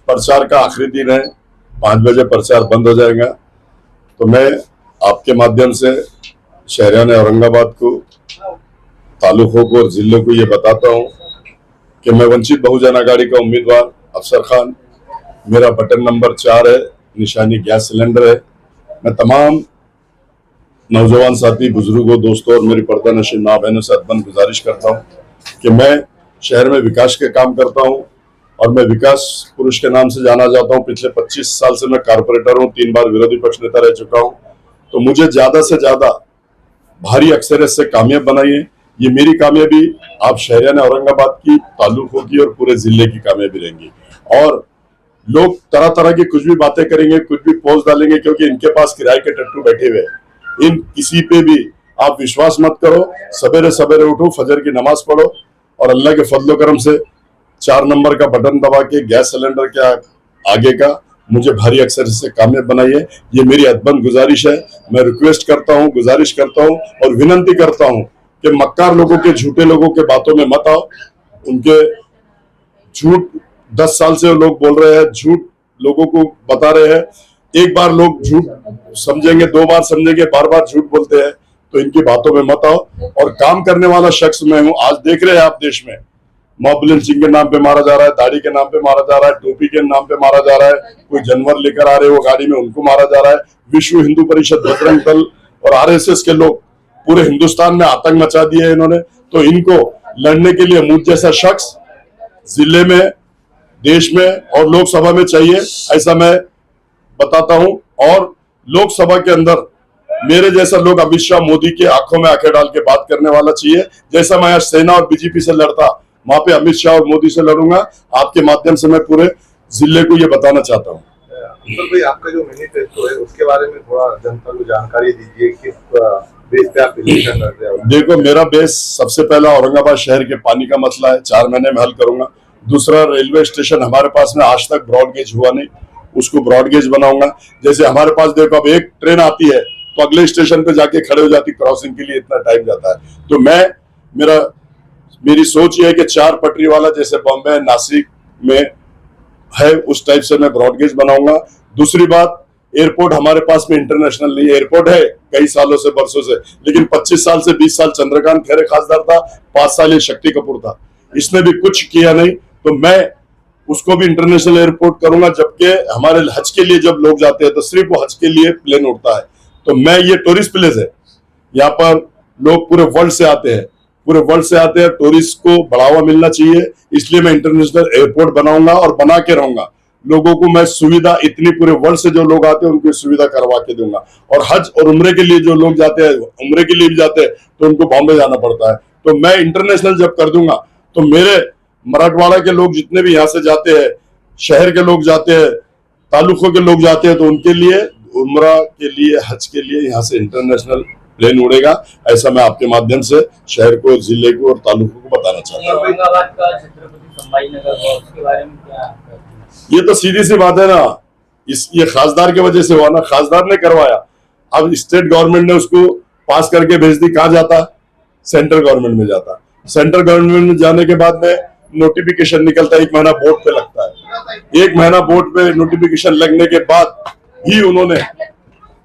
प्रचार का आखिरी दिन है, 5 बजे प्रचार बंद हो जाएगा। तो मैं आपके माध्यम से शहरियान औरंगाबाद को, तालुकों को और जिलों को ये बताता हूँ कि मैं वंचित बहुजन आघाड़ी का उम्मीदवार अफसर खान, मेरा बटन नंबर 4 है, निशानी गैस सिलेंडर है। मैं तमाम नौजवान साथी, बुजुर्गों, दोस्तों और मेरी पर्दानशीन माँ बहनों से अदबन गुजारिश करता हूँ कि मैं शहर में विकास के काम करता हूँ और मैं विकास पुरुष के नाम से जाना जाता हूँ। पिछले 25 साल से मैं कारपोरेटर हूँ, 3 बार विरोधी पक्ष नेता रह चुका हूँ। तो मुझे ज्यादा से ज्यादा भारी अक्सरियत से कामयाब बनाइए। ये मेरी कामयाबी आप शहरियान औरंगाबाद की, तालुकों की और पूरे जिले की कामयाबी रहेंगी। और लोग तरह तरह की कुछ भी बातें करेंगे, कुछ भी पोस्ट डालेंगे, क्योंकि इनके पास किराए के टट्टू बैठे हुए हैं। इन किसी पे भी आप विश्वास मत करो। सवेरे सवेरे उठो, फजर की नमाज पढ़ो और अल्लाह के फजलो करम से 4 नंबर का बटन दबा के गैस सिलेंडर के आगे का मुझे भारी अक्सर से कामयाब बनाइए। ये मेरी अदबन गुजारिश है। मैं रिक्वेस्ट करता हूँ, गुजारिश करता हूँ और विनंती करता हूँ कि मक्कार लोगों के, झूठे लोगों के बातों में मत आओ। उनके झूठ 10 साल से लोग बोल रहे हैं, झूठ लोगों को बता रहे हैं। एक बार लोग झूठ समझेंगे, 2 बार समझेंगे, बार बार झूठ बोलते हैं। तो इनकी बातों में मत आओ। और काम करने वाला शख्स मैं हूं। आज देख रहे हैं आप देश में मॉब लिंचिंग के नाम पे मारा जा रहा है, दाढ़ी के नाम पे मारा जा रहा है, टोपी के नाम पे मारा जा रहा है, कोई जानवर लेकर आ रहे हो गाड़ी में, उनको मारा जा रहा है। विश्व हिंदू परिषद, बजरंग दल और आरएसएस के लोग पूरे हिंदुस्तान में आतंक मचा दिया है इन्होंने। तो इनको लड़ने के लिए मुझ जैसा शख्स जिले में, देश में और लोकसभा में चाहिए, ऐसा मैं बताता हूं। और लोकसभा के अंदर मेरे जैसा लोग अमित शाह, मोदी के आंखों में आंखें डाल के बात करने वाला चाहिए। जैसा मैं आज सेना और बीजेपी से लड़ता, वहां पे अमित शाह और मोदी से लड़ूंगा। आपके माध्यम से मैं पूरे जिले को ये बताना चाहता हूँ। तो भाई, आपका जो मैनिफेस्टो है उसके बारे में थोड़ा जनता को जानकारी दीजिए। किस बेस पे आप इलेक्शन लड़ रहे हो? देखो, मेरा बेस सबसे पहला औरंगाबाद शहर के पानी का मसला है, 4 महीने में हल करूंगा। दूसरा, रेलवे स्टेशन हमारे पास में आज तक ब्रॉडगेज हुआ नहीं, उसको ब्रॉडगेज बनाऊंगा। जैसे हमारे पास देखो, अब एक ट्रेन आती है तो अगले स्टेशन पे जाके खड़े हो जाती, क्रॉसिंग के लिए इतना टाइम जाता है। तो मेरी सोच ये है कि 4 पटरी वाला, जैसे बॉम्बे, नासिक में है, उस टाइप से मैं ब्रॉडगेज बनाऊंगा। दूसरी बात, एयरपोर्ट हमारे पास में इंटरनेशनल नहीं है। एयरपोर्ट है कई सालों से, बरसों से, लेकिन 25 साल से 20 साल चंद्रकांत खैरे खासदार था, 5 साल ये शक्ति कपूर था, इसने भी कुछ किया नहीं। तो मैं उसको भी इंटरनेशनल एयरपोर्ट करूंगा। जबकि हमारे हज के लिए जब लोग जाते हैं तो सिर्फ वो हज के लिए प्लेन उड़ता है। तो मैं, ये टूरिस्ट प्लेस है, यहाँ पर लोग पूरे वर्ल्ड से आते हैं, टूरिस्ट को बढ़ावा मिलना चाहिए। इसलिए मैं इंटरनेशनल एयरपोर्ट बनाऊंगा और बना के रहूंगा। लोगों को मैं सुविधा, इतनी पूरे वर्ल्ड से जो लोग आते हैं उनको सुविधा करवा के दूंगा। और हज और उम्रे के लिए जो लोग जाते हैं, उम्रे के लिए भी जाते हैं, तो उनको बॉम्बे जाना पड़ता है। तो मैं इंटरनेशनल जब कर दूंगा तो मेरे मराठवाड़ा के लोग जितने भी यहाँ से जाते हैं, शहर के लोग जाते हैं, तालुकों के लोग जाते हैं, तो उनके लिए, उम्रा के लिए, हज के लिए यहाँ से इंटरनेशनल प्लेन उड़ेगा। ऐसा मैं आपके माध्यम से शहर को, जिले को और तालुकों को बताना चाहता हूँ। औरंगाबाद का छत्रपति संभाजीनगर, उसके बारे में क्या? ये तो सीधी सी बात है ना, ये खासदार की वजह से हुआ ना, खासदार ने करवाया। अब स्टेट गवर्नमेंट ने उसको पास करके भेज दी, कहाँ जाता? सेंट्रल गवर्नमेंट में जाता। सेंट्रल गवर्नमेंट में जाने के बाद में नोटिफिकेशन निकलता है, 1 महीना बोर्ड पे लगता है। 1 महीना बोर्ड पे नोटिफिकेशन लगने के बाद ही उन्होंने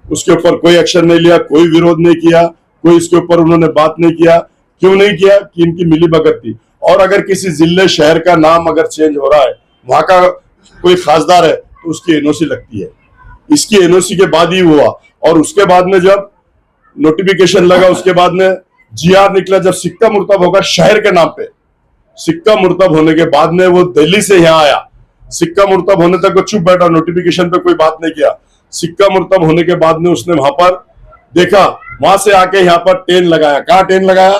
उसके ऊपर कोई एक्शन नहीं लिया, कोई विरोध नहीं किया, कोई इसके ऊपर उन्होंने बात नहीं किया। क्यों नहीं किया? कि इनकी मिलीभगत थी। और अगर किसी जिले, शहर का नाम अगर चेंज हो रहा है, वहां का कोई खासदार है, तो उसकी एनओसी लगती है। इसकी एनओसी के बाद ही हुआ। और उसके बाद में जब नोटिफिकेशन लगा, उसके बाद में जीआर निकला, जब सिक्का मुर्तब होगा शहर के नाम पे, सिक्का मुर्तब होने के बाद में वो दिल्ली से यहाँ आया। सिक्का मुर्तब होने तक वो चुप बैठा, नोटिफिकेशन पे कोई बात नहीं किया। सिक्का मुर्तब होने के बाद में उसने वहां पर देखा, वहां से आके यहाँ पर टेन लगाया। कहाँ टेन लगाया?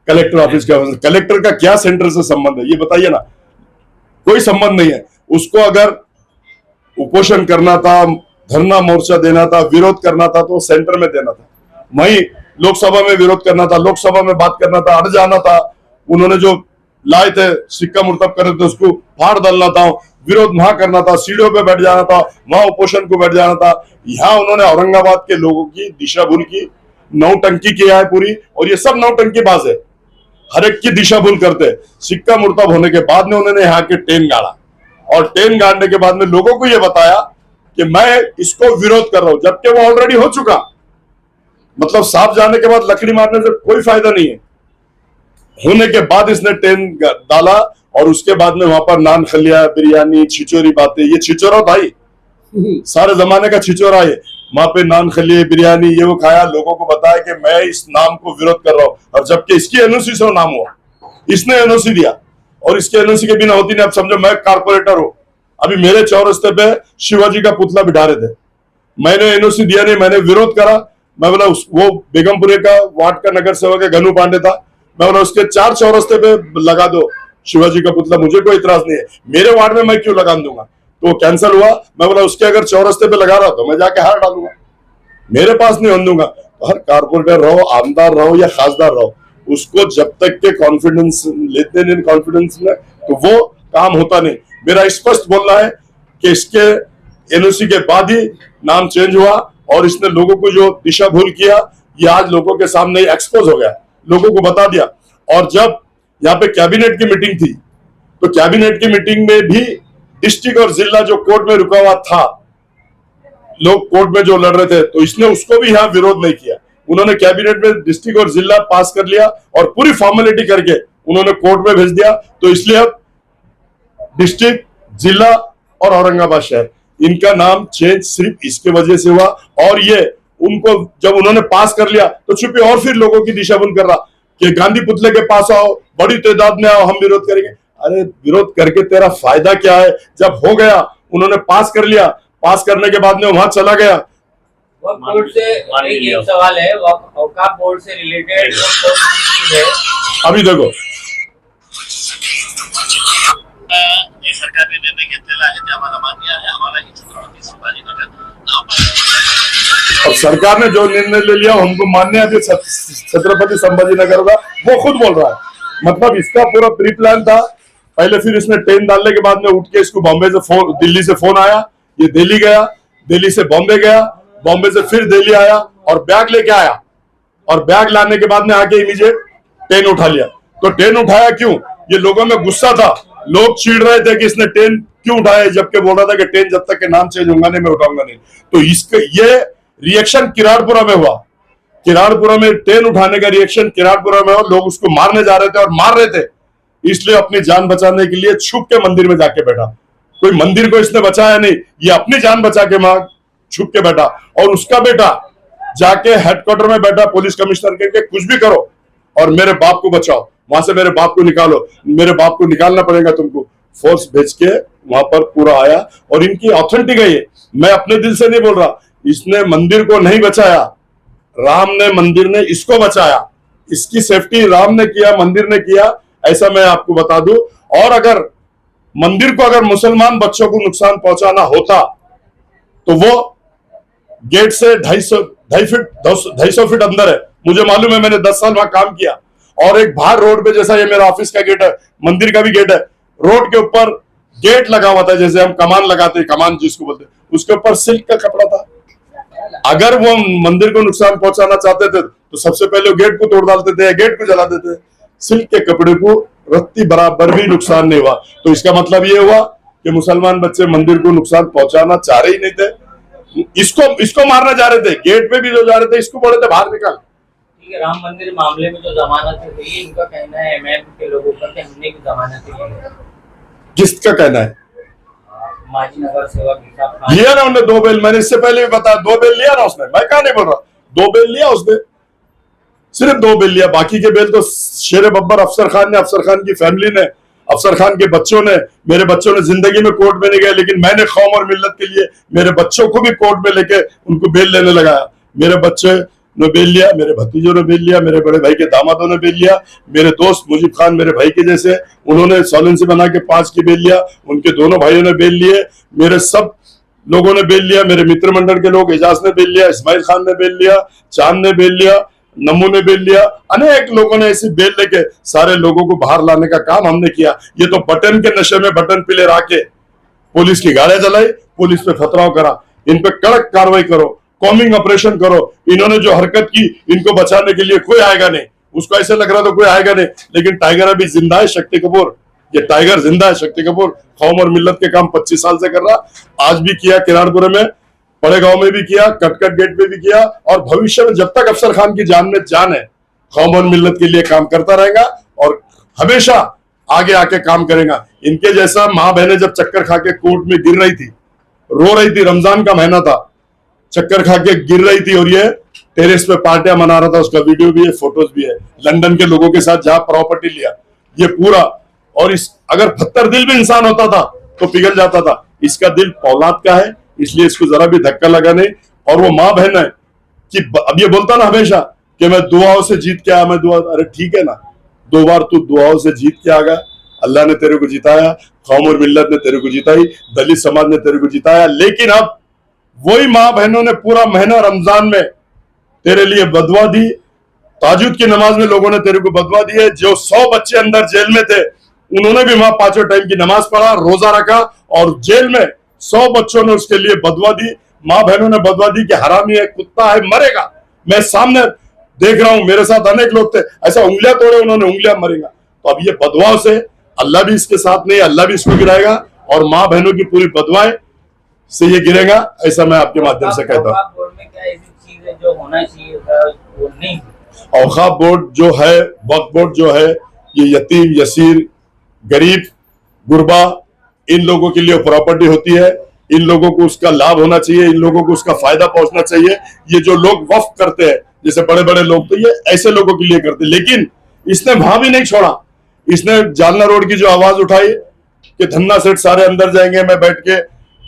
कलेक्टर ऑफिस के। कलेक्टर का क्या सेंटर से संबंध है, ये बताइए ना। कोई संबंध नहीं है। उसको अगर उपोषण करना था, धरना मोर्चा देना था, विरोध करना था, तो सेंटर में देना था। वहीं लोकसभा में विरोध करना था, लोकसभा में बात करना था, अड़ जाना था। उन्होंने जो लाए थे, सिक्का मुर्तब कर रहे थे, उसको फाड़ डालना था, विरोध वहां करना था, सीढ़ियों पे बैठ जाना था, वहां उपोषण को बैठ जाना था। यहाँ उन्होंने औरंगाबाद के लोगों की दिशा भूल की, नौटंकी किया है पूरी। और ये सब नौटंकीबाज है, हर एक की दिशा भूल करते। सिक्का मुर्तब होने के बाद में उन्होंने यहाँ के टेन गाड़ा और 10 गाड़ने के बाद में लोगों को यह बताया कि मैं इसको विरोध कर रहा हूं, जबकि वो ऑलरेडी हो चुका। मतलब सांप जाने के बाद लकड़ी मारने से कोई फायदा नहीं है। होने के बाद इसने 10 डाला और उसके बाद में वहां पर नान खलिया, बिरयानी, छिचोरी बातें, ये छिचोरा था ही, सारे जमाने का छिचोरा है। वहां पे नान खलिए, बिरयानी ये वो खाया, लोगों को बताया कि मैं इस नाम को विरोध कर रहा हूं, और जबकि इसकी एनओसी से वो नाम हुआ, इसने एनओसी दिया और इसके एनओसी के बिना होती नहीं। अब समझो मैं कारपोरेटर हूं, अभी मेरे चौरस्ते पे शिवाजी का पुतला बिठा रहे थे, मैंने एनओसी दिया नहीं, मैंने विरोध करा। मैं बोला वो बेगमपुरे का वार्ड का नगर सेवक है गनू पांडे था, मैं बोला उसके 4 चौरस्ते पे लगा दो शिवाजी का पुतला, मुझे कोई इतराज नहीं है, मेरे वार्ड में मैं क्यों लगा दूंगा। तो वो कैंसिल हुआ। मैं बोला उसके अगर चौरस्ते पे लगा रहा तो मैं जाके हार डालूंगा, मेरे पास नहीं होने दूंगा। तो हर कारपोरेटर रहो, आमदार रहो या खासदार रहो, उसको जब तक के कॉन्फिडेंस लेते नहीं कॉन्फिडेंस में, तो वो काम होता नहीं। मेरा स्पष्ट बोलना है कि इसके एनओसी के बाद ही नाम चेंज हुआ और इसने लोगों को जो दिशा भूल किया, ये आज लोगों के सामने एक्सपोज हो गया, लोगों को बता दिया। और जब यहाँ पे कैबिनेट की मीटिंग थी, तो कैबिनेट की मीटिंग में भी डिस्ट्रिक्ट और जिला जो कोर्ट में रुका हुआ था, लोग कोर्ट में जो लड़ रहे थे, तो इसने उसको भी यहाँ विरोध नहीं किया। उन्होंने कैबिनेट में डिस्ट्रिक्ट और जिला पास कर लिया और पूरी फॉर्मेलिटी करके उन्होंने कोर्ट में भेज दिया। तो इसलिए अब डिस्ट्रिक्ट, जिला और औरंगाबाद शहर, इनका नाम चेंज सिर्फ इसके वजह से हुआ। और ये उनको जब उन्होंने पास कर लिया तो चुपे और फिर लोगों की दिशा भूल कर रहा कि गांधी पुतले के पास आओ, बड़ी तादाद में आओ, हम विरोध करेंगे। अरे विरोध करके तेरा फायदा क्या है? जब हो गया, उन्होंने पास कर लिया, पास करने के बाद में वहां चला गया। वक्फ बोर्ड से एक सवाल है, औकाफ बोर्ड से रिलेटेड कौन सी चीज है? अभी देखो, जे सरकारने निर्णय घेतलेला आहे ते आम्हाला मान्य आहे। आम्हाला ही छत्रपती संभाजीनगर और सरकार ने जो निर्णय ले लिया हमको मान्य है। छत्रपति संभाजीनगर का वो खुद बोल रहा है, मतलब इसका पूरा प्री प्लान था। पहले फिर इसने 10 डालने के बाद में उठ के इसको बॉम्बे से फोन, दिल्ली से फोन आया, ये दिल्ली गया, दिल्ली से बॉम्बे गया, बॉम्बे से फिर दिल्ली आया और बैग लेके आया, और बैग लाने के बाद में आके इमीडिएट 10 उठा लिया। तो 10 उठाया क्यों? ये लोगों में गुस्सा था, लोग चिढ़ रहे थे कि इसने 10 क्यों उठाया, जबकि बोल रहा था कि 10 जब तक के नाम चेंज होगा नहीं मैं उठाऊंगा नहीं। तो इसका ये रिएक्शन किराड़पुरा में हुआ, किराड़पुरा में 10 उठाने का रिएक्शन किराड़पुरा में हुआ। लोग उसको मारने जा रहे थे और मार रहे थे, इसलिए अपनी जान बचाने के लिए छुप के मंदिर में जाके बैठा। कोई मंदिर को इसने बचाया नहीं, ये अपनी जान बचा के वहां छुप के बैठा। और उसका बेटा जाके हेडक्वार्टर में बैठा पुलिस कमिश्नर के कुछ भी करो और मेरे बाप को बचाओ, वहां से मेरे बाप को निकालो, मेरे बाप को निकालना पड़ेगा तुमको। फोर्स भेज के वहां पर पूरा आया। और इनकी ऑथेंटिक है ये, मैं अपने दिल से नहीं बोल रहा। इसने मंदिर को नहीं बचाया, राम ने, मंदिर ने इसको बचाया। इसकी सेफ्टी राम ने किया, मंदिर ने किया, ऐसा मैं आपको बता दूं। और अगर मंदिर को, अगर मुसलमान बच्चों को नुकसान पहुंचाना होता तो वो गेट से 250 फीट अंदर है, मुझे मालूम है, मैंने 10 साल वहां काम किया। और एक बाहर रोड पे, जैसा ये मेरा ऑफिस का गेट है, मंदिर का भी गेट है, रोड के ऊपर गेट लगा हुआ था, जैसे हम कमान लगाते हैं, कमान जिसको बोलते हैं, उसके ऊपर सिल्क का कपड़ा था। अगर वो मंदिर को नुकसान पहुंचाना चाहते थे तो सबसे पहले वो गेट को तोड़ डालते थे, गेट को जला देते। सिल्क के कपड़े को रत्ती बराबर भी नुकसान नहीं हुआ। तो इसका मतलब ये हुआ कि मुसलमान बच्चे मंदिर को नुकसान पहुंचाना चाह रहे ही नहीं थे, इसको मारना चाह रहे थे। गेट पे भी जो जा रहे थे इसको बोले थे बाहर निकाल। ठीक है, राम मंदिर मामले में जो जमानत दी, इनका कहना है एमएम के लोगों पर कि हमने भी जमानत ली है। किसका कहना है? माजी नगर सेवक खान लिया ना उन्होंने 2 बेल, मैंने इससे पहले भी बताया, 2 बेल लिया ना उसने, मैं कहा नहीं बोल रहा, 2 बेल लिया उसने, सिर्फ 2 बेल लिया। बाकी के बेल तो शेर बब्बर अफसर खान ने, अफसर खान की फैमिली ने, अफसर खान के बच्चों ने, मेरे बच्चों ने जिंदगी में कोर्ट में नहीं गए, लेकिन मैंने कौम और मिल्लत के लिए मेरे बच्चों को भी कोर्ट में लेके उनको बेल लेने लगाया। मेरे बच्चे ने बेल लिया, मेरे भतीजों ने बेल लिया, मेरे बड़े भाई के दामादों ने बेल लिया, मेरे दोस्त मुजीब खान मेरे भाई के जैसे, उन्होंने सॉलेंसी बना के 5 की बेल लिया, उनके दोनों भाइयों ने बेल लिए, मेरे सब लोगों ने बेल लिया, मेरे मित्र मंडल के लोग, एजाज ने बेल लिया, इस्माइल खान ने बेल लिया, चांद ने बेल लिया, नमू ने बेल लिया, अनेक लोगों ने ऐसी बेल लेके सारे लोगों को बाहर लाने का काम हमने किया। ये तो बटन के नशे में बटन पिले आके पुलिस की गाड़ियां जलाई, पुलिस पे खतराव करा। इन पे कड़क कार्रवाई करो, कॉमिंग ऑपरेशन करो। इन्होंने जो हरकत की, इनको बचाने के लिए कोई आएगा नहीं, उसको ऐसे लग रहा था कोई आएगा नहीं, लेकिन टाइगर अभी जिंदा है, शक्ति कपूर ये टाइगर जिंदा है। शक्ति कपूर कौम और मिल्लत के काम 25 साल से कर रहा, आज भी किया, किराड़पुरे में, बड़े गांव में भी किया, कटकट गेट में भी किया, और भविष्य में जब तक अफसर खान की जान में जान है कौम और मिल्लत के लिए काम करता रहेगा और हमेशा आगे आके काम करेगा। इनके जैसा माँ बहनें जब चक्कर खा के कोर्ट में गिर रही थी, रो रही थी, रमजान का महीना था, चक्कर खा के गिर रही थी और ये टेरेस पे पार्टियां मना रहा था, उसका वीडियो भी है, फोटोज भी है, लंदन के लोगों के साथ जहां प्रॉपर्टी लिया, ये पूरा। और इस अगर 72 दिल भी इंसान होता था तो पिघल जाता था, इसका दिल औलाद का है, इसलिए इसको जरा भी धक्का लगा नहीं। और वो माँ बहन है कि अब ये बोलता ना हमेशा कि मैं दुआओं से जीत के आया, मैं दुआ, अरे ठीक है ना, 2 बार तू दुआओं से जीत के आ गया, अल्लाह ने तेरे को जिताया, कौम और मिल्लत ने तेरे को जिताई, दलित समाज ने तेरे को जिताया। लेकिन अब वही माँ बहनों ने पूरा महीना रमजान में तेरे लिए बदवा दी, ताजुद की नमाज में लोगों ने तेरे को बदवा दी है। जो 100 बच्चे अंदर जेल में थे उन्होंने भी वहां 5 टाइम की नमाज पढ़ा, रोजा रखा, और जेल में 100 बच्चों ने उसके लिए बदवा दी, माँ बहनों ने बदवा दी कि हरामी है, कुत्ता है, मरेगा। मैं सामने देख रहा हूं, मेरे साथ अनेक लोग थे, ऐसा उंगलियां तोड़े उन्होंने, उंगलियां मरेगा। तो अब ये बदवाओं से अल्लाह भी इसके साथ नहीं, अल्लाह भी इसको गिराएगा, और माँ बहनों की पूरी बदवाएं से ये गिरेगा, ऐसा मैं आपके माध्यम से कहता हूँ। बोर्ड में क्या ऐसी चीज है जो होना चाहिए था वो नहीं? औकाफ बोर्ड जो है, वक्फ बोर्ड जो है, ये यतीम, यसीर, गरीब, गुरबा, इन लोगों के लिए प्रॉपर्टी होती है, इन लोगों को उसका लाभ होना चाहिए, इन लोगों को उसका फायदा पहुंचना चाहिए। ये जो लोग वक्फ करते हैं, जैसे बड़े बड़े लोग, तो ये ऐसे लोगों के लिए करते हैं। लेकिन इसने वहां भी नहीं छोड़ा, इसने जालना रोड की जो आवाज उठाई कि धन्ना सेठ सारे अंदर जाएंगे, मैं बैठ के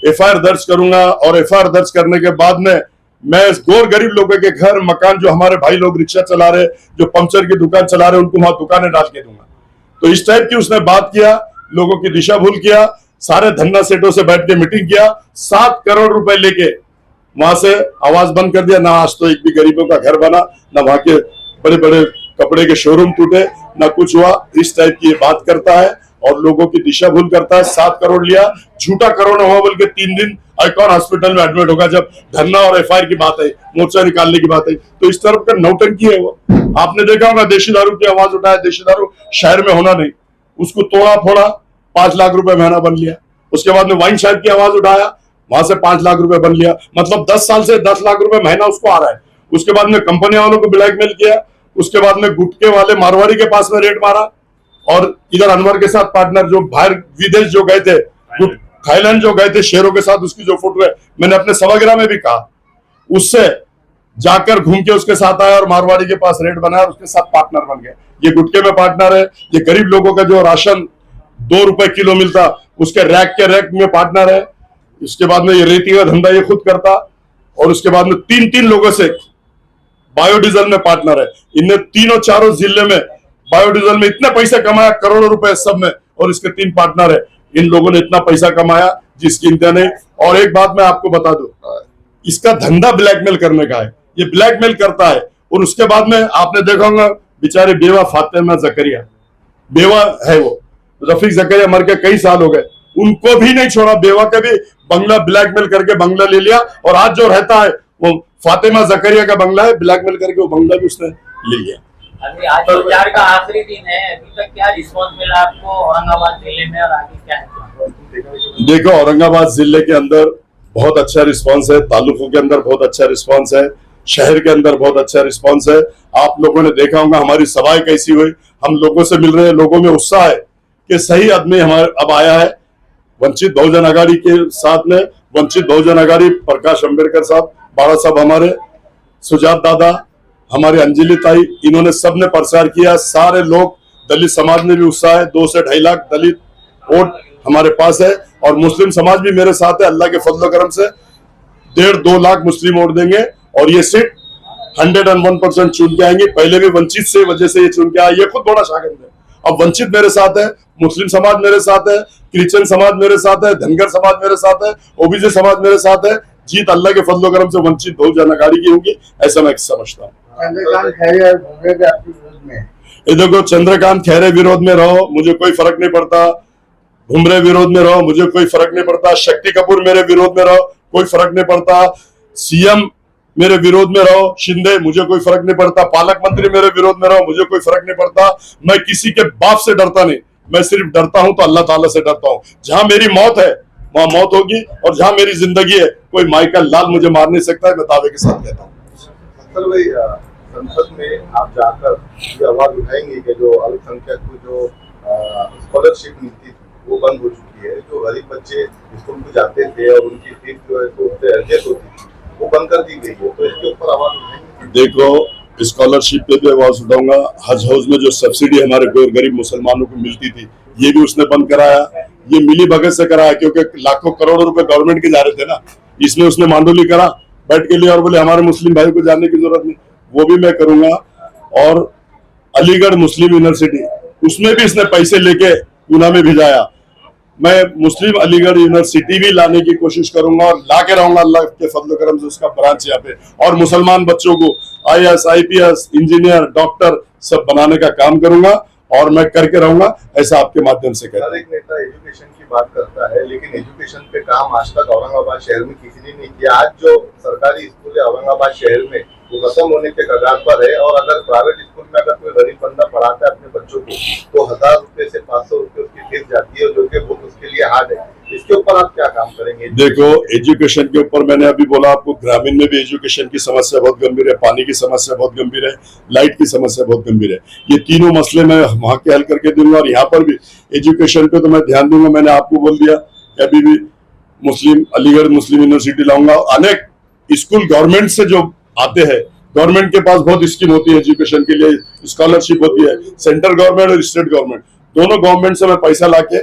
एफआईआर दर्ज करूंगा, और एफआईआर दर्ज करने के बाद में मैं गोर गरीब लोगों के घर मकान, जो हमारे भाई लोग रिक्शा चला रहे, जो पंचर की दुकान चला रहे, उनको वहां दुकानें डाल के दूंगा। तो इस टाइप की उसने बात किया, लोगों की दिशा भूल किया, सारे धन्ना सेठों से बैठ के मीटिंग किया, 7 करोड़ रुपए लेके वहां से आवाज बंद कर दिया। ना आज तो एक भी गरीबों का घर बना, ना वहां के बड़े बड़े कपड़े के शोरूम टूटे, ना कुछ हुआ। इस टाइप की ये बात करता है और लोगों की दिशा भूल करता है। 7 करोड़ लिया, झूठा करोड़ हुआ बोल के 3 दिन आइकॉन हॉस्पिटल में एडमिट होगा, जब धरना और एफआईआर की बात है, मोर्चा निकालने की बात है। तो इस तरफ का नौटंकी है वो। आपने देखा होगा देशी दारू की आवाज उठाया, देशी दारू शहर में होना नहीं, उसको तोड़ा फोड़ा, 5 लाख रुपए महीना बन लिया। उसके बाद में वाइन शॉप की आवाज उठाया, वहां से 5 लाख रुपए बन लिया। मतलब 10 साल से 10 लाख रुपए महीना उसको आ रहा है। उसके बाद में कंपनी वालों को ब्लैकमेल किया, उसके बाद में गुटके वाले मारवाड़ी के पास में रेड मारा, और इधर अनवर के साथ पार्टनर जो बाहर विदेश जो गए थे, थाईलैंड जो गए थे शेरों के साथ, उसकी जो फोटो है, मैंने अपने सभागृह में भी कहा, उससे जाकर घूम के उसके साथ आया और मारवाड़ी के पास रेड बनाया और उसके साथ पार्टनर बन गए। ये गुटके में पार्टनर है, ये गरीब लोगों का जो राशन 2 रुपए किलो मिलता, उसके रैक के रैक में पार्टनर है। इसके बाद में ये रेती का धंधा ये खुद करता, और उसके बाद में 3 लोगों से बायोडीजल में पार्टनर है। इनने 3-4 जिले में बायोडीजल में इतने पैसे कमाया, करोड़ों रुपए सब में, और इसके 3 पार्टनर है। इन लोगों ने इतना पैसा कमाया जिसकी इंतहा नहीं। और एक बात मैं आपको बता दूं, इसका धंधा ब्लैकमेल करने का है, ये ब्लैकमेल करता है। और उसके बाद में आपने देखा होगा बेचारे बेवा फातिमा जकरिया, बेवा है वो, रफीक जकरिया मर के कई साल हो गए, उनको भी नहीं छोड़ा। बेवा का भी बंगला ब्लैकमेल करके बंगला ले लिया, और आज जो रहता है वो फातिमा जकरिया का बंगला है, ब्लैकमेल करके वो बंगला भी उसने ले लिया। अभी आज प्रचार का आखिरी दिन है, अभी तक क्या रिस्पॉन्स मिला आपको औरंगाबाद जिले में, और आगे क्या है? देखो, औरंगाबाद जिले के अंदर बहुत अच्छा रिस्पांस है, तालुकों के अंदर बहुत अच्छा रिस्पांस है, शहर के अंदर बहुत अच्छा रिस्पांस है। आप लोगों ने देखा होगा हमारी सभाएं कैसी हुई, हम लोगों से मिल रहे हैं, लोगों में उत्साह है कि सही आदमी हमारे अब आया है। वंचित बहुजन आघाड़ी के साथ में वंचित बहुजन आघाड़ी, प्रकाश अंबेडकर साहब, बाड़ा साहब, हमारे सुजात दादा, हमारे अंजलि ताई, इन्होंने सबने प्रचार किया। सारे लोग, दलित समाज में भी उत्साह है, 2 से 2.5 लाख दलित वोट हमारे पास है, और मुस्लिम समाज भी मेरे साथ है। अल्लाह के फजल करम से 1.5-2 लाख मुस्लिम वोट देंगे, और ये सीट 101% चुन के आएंगे। पहले भी वंचित से वजह से ये चुन के आए, ये खुद बड़ा शागिर्द है। अब वंचित मेरे साथ है, मुस्लिम समाज मेरे साथ है, क्रिश्चियन समाज मेरे साथ है, धनगर समाज मेरे साथ है, ओबीसी समाज मेरे साथ है। जीत अल्लाह के फजल करम से वंचित बहुजन आघाड़ी की होगी, ऐसा मैं समझता हूँ। चंद्रकांत खैरे और भुमरे के आपके विरोध में, ये देखो, चंद्रकांत खैरे विरोध में रहो, मुझे कोई फर्क नहीं पड़ता। भुमरे विरोध में रहो, मुझे कोई फर्क नहीं पड़ता। शक्ति कपूर मेरे विरोध में रहो, कोई फर्क नहीं पड़ता। सीएम मेरे विरोध में रहो, शिंदे, मुझे कोई फर्क नहीं पड़ता। पालक मंत्री मेरे विरोध में रहो, मुझे कोई फर्क नहीं पड़ता। मैं किसी के बाप से डरता नहीं, मैं सिर्फ डरता हूं तो अल्लाह ताला से डरता हूं। जहां मेरी मौत है वहां मौत होगी, और जहां मेरी जिंदगी है कोई माई का लाल मुझे मार नहीं सकता है, मैं दावे के साथ कहता हूँ। अख्तर भाई, संसद में आप जाकर ये आवाज उठाएंगे कि जो अल्पसंख्यक को जो स्कॉलरशिप मिलती थी वो बंद हो चुकी है, जो गरीब बच्चे स्कूल को जाते थे और उनकी फीस जो है तो उससे एडजस्ट होती थी वो बंद कर दी गई है, तो इसके ऊपर आवाज उठाएंगे? देखो, स्कॉलरशिप पे भी आवाज उठाऊंगा। हज हाउस में जो सब्सिडी हमारे गरीब मुसलमानों को मिलती थी ये भी उसने बंद कराया। ये मिली भगत से कराया, क्योंकि लाखों करोड़ों रुपए गवर्नमेंट के जा रहे थे ना, इसमें उसने मांडोली करा बैठ के लिए और बोले हमारे मुस्लिम भाई को जाने की जरूरत नहीं, वो भी मैं करूंगा। और अलीगढ़ मुस्लिम यूनिवर्सिटी, उसमें भी इसने पैसे लेके पूना में भिजाया। मैं मुस्लिम अलीगढ़ यूनिवर्सिटी भी लाने की कोशिश करूंगा और ला के रहूंगा अल्लाह के फजल करम से उसका ब्रांच यहाँ पे, और मुसलमान बच्चों को IAS, IPS, इंजीनियर, डॉक्टर सब बनाने का काम करूंगा और मैं करके रहूंगा, ऐसा आपके माध्यम से कहता हूं। हर एक नेता एजुकेशन की बात करता है, लेकिन एजुकेशन पे काम आज तक औरंगाबाद शहर में किसी ने नहीं किया। आज जो सरकारी स्कूल है औरंगाबाद शहर में वो खत्म होने के कगार पर है, और अगर प्राइवेट स्कूल में अगर कोई गरीब बंदा पढ़ाता है अपने बच्चों को तो 1000 रुपए से 500 रुपए उसकी फीस जाती है, जो कि बहुत उसके लिए हार्ड है। इसके ऊपर आप क्या काम करेंगे? देखो, एजुकेशन के ऊपर मैंने अभी बोला आपको, ग्रामीण में भी एजुकेशन की समस्या बहुत गंभीर है, पानी की समस्या बहुत गंभीर है, लाइट की समस्या बहुत गंभीर है। ये तीनों मसले मैं वहां के हल करके दूंगा, और यहाँ पर भी एजुकेशन पे तो मैं ध्यान दूंगा। मैंने आपको बोल दिया कि अभी भी अलीगढ़ मुस्लिम यूनिवर्सिटी लाऊंगा। अनेक स्कूल गवर्नमेंट से जो आते हैं, गवर्नमेंट के पास बहुत स्कीम होती है एजुकेशन के लिए, स्कॉलरशिप होती है, सेंट्रल गवर्नमेंट और स्टेट गवर्नमेंट, दोनों गवर्नमेंट से मैं पैसा लाके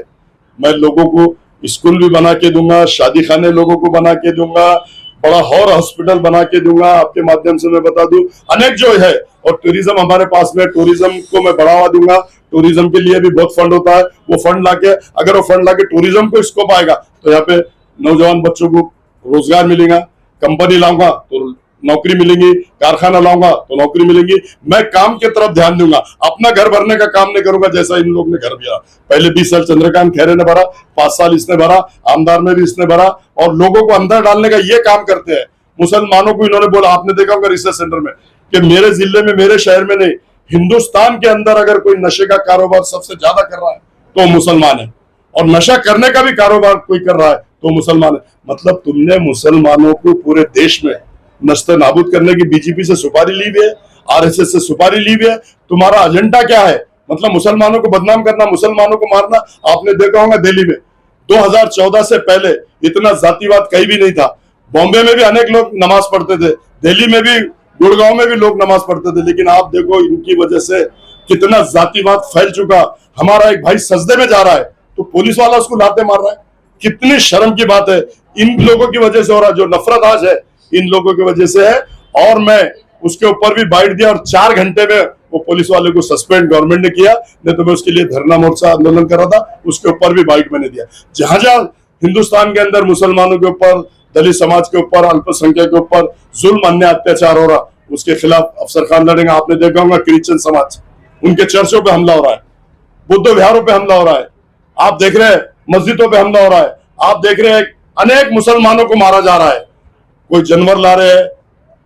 मैं लोगों को स्कूल भी बना के दूंगा, शादी खाने लोगों को बना के दूंगा, बड़ा और हॉस्पिटल बना के दूंगा। आपके माध्यम से मैं बता दूं, अनेक जो है, और टूरिज्म हमारे पास में, टूरिज्म को मैं बढ़ावा दूंगा। टूरिज्म के लिए भी बहुत फंड होता है, वो फंड लाके, अगर वो फंड लाके टूरिज्म को स्कोप आएगा तो यहाँ पे नौजवान बच्चों को रोजगार मिलेगा। कंपनी लाऊंगा तो नौकरी मिलेंगी, कारखाना लाऊंगा तो नौकरी मिलेंगी। मैं काम की तरफ ध्यान दूंगा, अपना घर भरने का काम नहीं करूंगा जैसा इन लोग ने घर भरा। पहले 20 साल चंद्रकांत खैरे ने भरा, 5 साल इसने भरा, आमदार में भी इसने भरा, और लोगों को अंदर डालने का ये काम करते हैं। मुसलमानों को इन्होंने बोला, आपने देखा होगा रिसर्च सेंटर में, कि मेरे जिले में, मेरे शहर में नहीं, हिंदुस्तान के अंदर अगर कोई नशे का कारोबार सबसे ज्यादा कर रहा है तो मुसलमान है, और नशा करने का भी कारोबार कोई कर रहा है तो मुसलमान है। मतलब तुमने मुसलमानों को पूरे देश में नस्ते नाबूद करने की बीजेपी से सुपारी ली हुई है, RSS से सुपारी ली हुई है। तुम्हारा एजेंडा क्या है? मतलब मुसलमानों को बदनाम करना, मुसलमानों को मारना। आपने देखा होगा दिल्ली में 2014 से पहले इतना जातिवाद कहीं भी नहीं था। बॉम्बे में भी अनेक लोग नमाज पढ़ते थे, दिल्ली में भी, गुड़गांव में भी लोग नमाज पढ़ते थे, लेकिन आप देखो इनकी वजह से कितना जातिवाद फैल चुका। हमारा एक भाई सजदे में जा रहा है तो पुलिस वाला उसको लाते मार रहा है। कितनी शर्म की बात है। इन लोगों की वजह से हो रहा, जो नफरत आज है इन लोगों की वजह से है। और मैं उसके ऊपर भी बाइट दिया, और 4 घंटे में वो पुलिस वाले को सस्पेंड गवर्नमेंट ने किया, नहीं तो मैं उसके लिए धरना मोर्चा आंदोलन कर रहा था, उसके ऊपर भी बाइट मैंने दिया। जहां जहां हिंदुस्तान के अंदर मुसलमानों के ऊपर, दलित समाज के ऊपर, अल्पसंख्यक के ऊपर जुल्म, अन्याय, अत्याचार हो रहा, उसके खिलाफ अफसर खान लड़ेंगे। आपने देखा होगा क्रिश्चियन समाज, उनके चर्चों पे हमला हो रहा है, बुद्ध विहारों पे हमला हो रहा है, आप देख रहे हैं मस्जिदों पे हमला हो रहा है, आप देख रहे हैं अनेक मुसलमानों को मारा जा रहा है। कोई जानवर ला रहे हैं,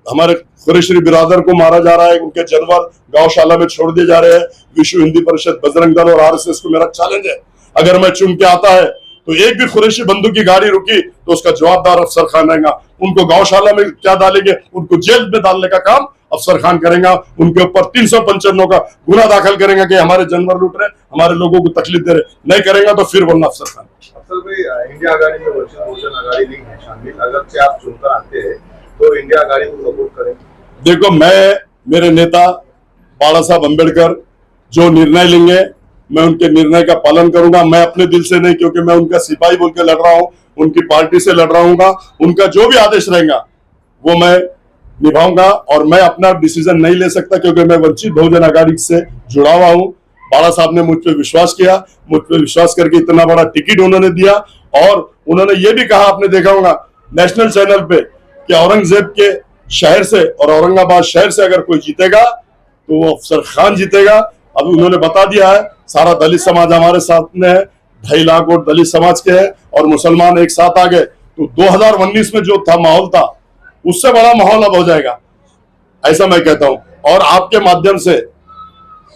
हमारे कुरैशी बिरादर को मारा जा रहा है, उनके जानवर गौशाला में छोड़ दिए जा रहे हैं। विश्व हिंदी परिषद, बजरंग दल और RSS को मेरा चैलेंज है, अगर मैं चुन के आता है तो एक भी कुरैशी बंदूक की गाड़ी रुकी तो उसका जवाबदार अफसर खान रहेगा। उनको गौशाला में क्या डालेंगे, उनको जेल में डालने का काम अफसर खान करेगा। उनके ऊपर 355 का गुना दाखिल करेंगे कि हमारे जानवर लूट रहे, हमारे लोगों को तकलीफ दे रहे। नहीं करेगा तो फिर बोलना अफसर खान। अफसर भाई, इंडिया आघाड़ी में वंचित बहुजन आघाड़ी नहीं है शामिल, अगर से आप चुनकर आते हैं तो इंडिया आघाड़ी को सपोर्ट करेंगे? देखो, मैं, मेरे नेता बाला साहब अम्बेडकर जो निर्णय लेंगे मैं उनके निर्णय का पालन करूंगा। मैं अपने दिल से नहीं, क्योंकि मैं उनका सिपाही बोल के लड़ रहा हूं, उनकी पार्टी से लड़ रहा हूँ। उनका जो भी आदेश रहेगा वो मैं निभाऊंगा, और मैं अपना डिसीजन नहीं ले सकता क्योंकि मैं वंचित बहुजन आघाड़ी से जुड़ा हुआ हूँ। बाला साहब ने मुझ पर विश्वास किया, मुझ पर विश्वास करके इतना बड़ा टिकट उन्होंने दिया, और उन्होंने ये भी कहा, आपने देखा होगा नेशनल चैनल पे, कि औरंगजेब के शहर से और औरंगाबाद शहर से अगर कोई जीतेगा तो वो अफसर खान जीतेगा। अब उन्होंने बता दिया है, सारा दलित समाज हमारे साथ में है, 2.5 लाख वोट दलित समाज के हैं और मुसलमान एक साथ आ गए, तो 2019 में जो था माहौल था उससे बड़ा माहौल अब हो जाएगा, ऐसा मैं कहता हूं। और आपके माध्यम से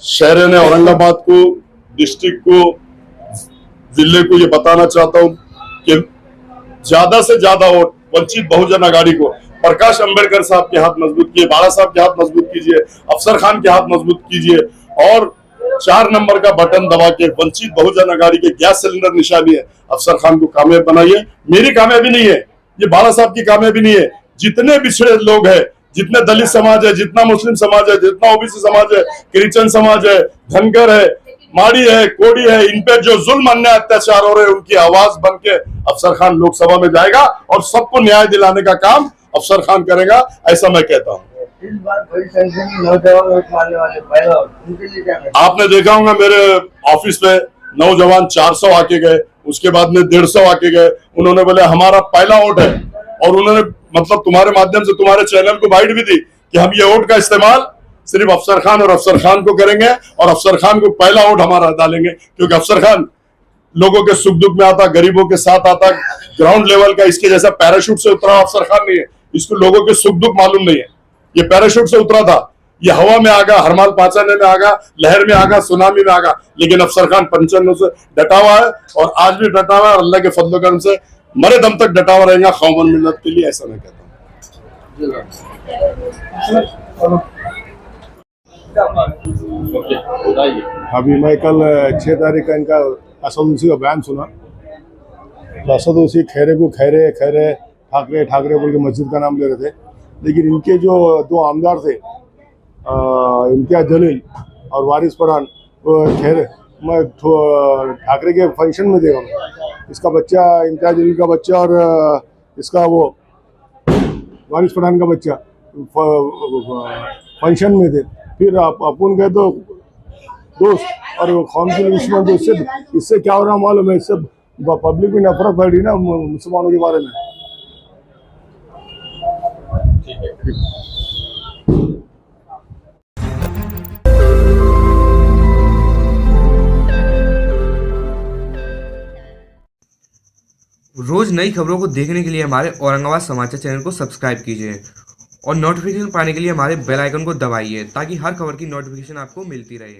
शहर ने औरंगाबाद को, डिस्ट्रिक्ट को, जिले को ये बताना चाहता हूँ कि ज्यादा से ज्यादा वोट वंचित बहुजन आघाड़ी को, प्रकाश अंबेडकर साहब के हाथ मजबूत कीजिए, बाला साहब के हाथ मजबूत कीजिए, अफसर खान के हाथ मजबूत कीजिए और 4 नंबर का बटन दबा के वंचित बहुजन आघाड़ी के गैस सिलेंडर निशानी है, अफसर खान को कामयाब बनाइए। मेरी कामयाबी नहीं है, ये बाला साहब की कामयाबी नहीं है। जितने पिछड़े लोग हैं, जितने दलित समाज है, जितना मुस्लिम समाज है, जितना ओबीसी समाज है, क्रिश्चियन समाज है, धनगर है, माड़ी है, कोड़ी है, इन पे जो जुल्म अन्याय अत्याचार हो रहे हैं, उनकी आवाज बन के अफसर खान लोकसभा में जाएगा और सबको न्याय दिलाने का काम अफसर खान करेगा, ऐसा मैं कहता हूँ। इस बार बड़ी संख्या में नौजवान वोट मारने वाले पहला उनके लिए क्या करें? आपने देखा होगा मेरे ऑफिस में नौजवान 400 आके गए, उसके बाद में 150 आके गए, उन्होंने बोले हमारा पहला वोट है, और उन्होंने मतलब तुम्हारे माध्यम से तुम्हारे चैनल को बाइट भी दी कि हम ये वोट का इस्तेमाल सिर्फ अफसर खान और अफसर खान को करेंगे और अफसर खान को पहला वोट हमारा डालेंगे, क्योंकि अफसर खान लोगों के सुख दुख में आता, गरीबों के साथ आता, ग्राउंड लेवल का, इसके जैसा पैराशूट से उतरा अफसर खान नहीं है। इसको लोगों के सुख दुख मालूम नहीं है, ये पैराशूट से उतरा था, ये हवा में आगा, हरमाल पाचाने में आगा, लहर में आगा, सुनामी में आगा, लेकिन अफसर खान 95 से डटा हुआ है और आज भी डटा हुआ है और अल्लाह के फजल करम से मरे दम तक डटा हुआ रहेगा कौमन मिल्लत के लिए, ऐसा मैं कहता हूँ। अभी मैं कल 6 तारीख का इनका असदुसी का बयान सुना, तो असदुसी खैरे को खैरे खैरे ठाकरे ठाकरे बोल के मस्जिद का नाम ले रहे थे, लेकिन इनके जो 2 आमदार थे इम्तियाज जलील और वारिस पठान, खैरे मैं ठाकरे के फंक्शन में देखा, इसका बच्चा इम्तियाज जलील का बच्चा और इसका वो वारिस पठान का बच्चा फंक्शन में थे। फिर अपन गए तो दोस्त और कौन सी दुश्मन, तो इससे क्या हो रहा मालूम है, इससे पब्लिक में नफरत बढ़ रही ना मुसलमानों के बारे में। रोज नई खबरों को देखने के लिए हमारे औरंगाबाद समाचार चैनल को सब्सक्राइब कीजिए और नोटिफिकेशन पाने के लिए हमारे बेल आइकन को दबाइए ताकि हर खबर की नोटिफिकेशन आपको मिलती रहे।